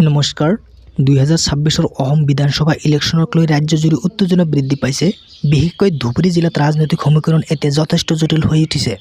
নমস্কাৰ। 2026 অসম বিধানসভা ইলেকশ্যনক লৈ ৰাজ্যজুৰি উত্তেজনা বৃদ্ধি পাইছে। বিশেষকৈ ধুবুৰী জিলাত ৰাজনৈতিক সমীকৰণ এতিয়া যথেষ্ট জটিল হৈ উঠিছে।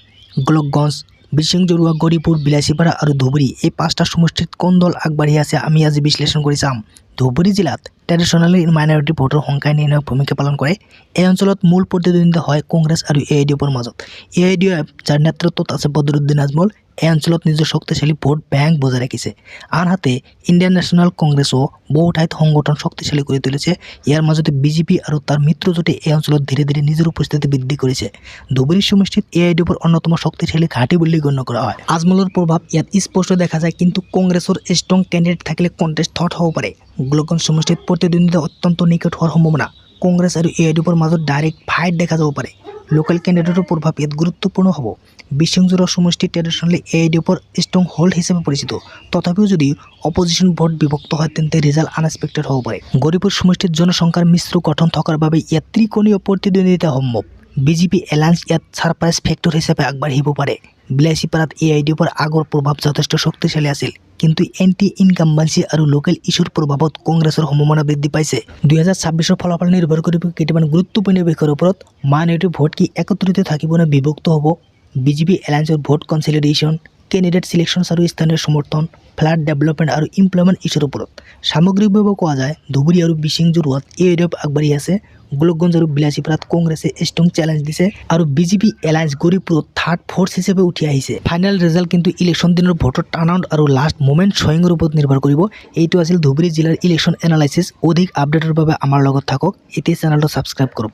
গোলকগঞ্জ, বিশিংজৰুৱা, গৌৰীপুৰ, বিলাসীপাৰা আৰু ধুবুৰী এই পাঁচটা সমষ্টিত কোন দল আগবাঢ়ি আছে আমি আজি বিশ্লেষণ কৰি চাম। ধুবুৰী জিলাত ট্ৰেডিশ্যনেলি মাইনৰিটি ভোটৰ সংখ্যাই নিৰ্ণায়ক ভূমিকা পালন কৰে। এই অঞ্চলত মূল প্ৰতিদ্বন্দ্বিতা হয় কংগ্ৰেছ আৰু AIDFৰ মাজত। AIDF যাৰ নেতৃত্বত আছে বদৰুদ্দিন আজমল এই অঞ্চলত নিজৰ শক্তিশালী ভোট বেংক বজাই ৰাখিছে। আনহাতে ইণ্ডিয়ান নেশ্যনেল কংগ্ৰেছও বহু ঠাইত সংগঠন শক্তিশালী কৰি তুলিছে। ইয়াৰ মাজতে BJP আৰু তাৰ মিত্ৰজোঁটে এই অঞ্চলত ধীৰে ধীৰে নিজৰ উপস্থিতি বৃদ্ধি কৰিছে। ধুবুৰী সমষ্টিত AIDFৰ অন্যতম শক্তিশালী ঘাঁটি বুলি গণ্য কৰা হয়। আজমলৰ প্ৰভাৱ ইয়াত স্পষ্ট দেখা যায়, কিন্তু কংগ্ৰেছৰ ষ্ট্ৰং কেণ্ডিডেট থাকিলে কণ্টেষ্ট হট হ'ব পাৰে। গোলকগঞ্জ সমষ্টিত প্ৰতিদ্বন্দ্বিতা অত্যন্ত নিকট হোৱাৰ সম্ভাৱনা। কংগ্ৰেছ আৰু AIDFৰ মাজত ডাইৰেক্ট ফাইট দেখা যাব পাৰে। লোকেল কেণ্ডিডেটৰ প্ৰভাৱ ইয়াত গুৰুত্বপূৰ্ণ হ'ব। বিশিংজৰুৱা সমষ্টি ট্ৰেডিশ্যনেলি AIDFৰ ষ্ট্ৰং হোল্ড হিচাপে পৰিচিত। তথাপিও যদি অপজিশ্যন ভোট বিভক্ত হয় তেন্তে ৰিজাল্ট আনএক্সপেক্টেড হ'ব পাৰে। গৌৰীপুৰ সমষ্টিত জনসংখ্যাৰ মিশ্ৰ গঠন থকাৰ বাবে ইয়াত ত্ৰিকোণীয় প্ৰতিদ্বন্দ্বিতা সম্ভৱ। BJP এলায়েন্স ইয়াত ছাৰপ্ৰাইজ ফেক্টৰ হিচাপে আগবাঢ়িব পাৰে। বিলাসীপাৰাত AIDFৰ আগৰ প্ৰভাৱ যথেষ্ট শক্তিশালী আছিল, কিন্তু এণ্টি ইনকাম্বাঞ্চি আৰু লোকেল ইছ্যুৰ প্ৰভাৱত কংগ্ৰেছৰ সম্ভাৱনা বৃদ্ধি পাইছে। 2026 ফলাফল নিৰ্ভৰ কৰিব কেইটামান গুৰুত্বপূৰ্ণ বিষয়ৰ ওপৰত। মাইনৰিটি ভোট কি একত্ৰিত থাকিব নে বিভক্ত হ'ব? BJP এলায়েন্সৰ ভোট কনচলিডেশ্যন, কেণ্ডিডেট চিলেকশ্যনছ আৰু স্থানীয় সমৰ্থন, ফ্লাড ডেভেলপমেণ্ট আৰু ইমপ্লয়মেণ্ট ইছ্যুৰ ওপৰত। সামগ্ৰিকভাৱে কোৱা যায় ধুবুৰী আৰু বিশিংজৰুৱাত AIDF আগবাঢ়ি আছে। গোলকগঞ্জ আৰু বিলাসীপাৰাত কংগ্ৰেছে ষ্ট্ৰং চেলেঞ্জ দিছে আৰু BJP এলায়েন্স গৌৰীপুৰত থাৰ্ড ফ'ৰ্চ হিচাপে উঠি আহিছে। ফাইনেল ৰিজাল্ট কিন্তু ইলেকশ্যন দিনৰ ভোটৰ টাৰ্ণআউট আৰু লাষ্ট মোমেণ্ট শ্বয়িঙৰ ওপৰত নিৰ্ভৰ কৰিব। এইটো আছিল ধুবুৰী জিলাৰ ইলেকশ্যন এনালাইচিছ। অধিক আপডেটৰ বাবে আমাৰ লগত থাকক। এতিয়া চেনেলটো ছাবস্ক্ৰাইব কৰক।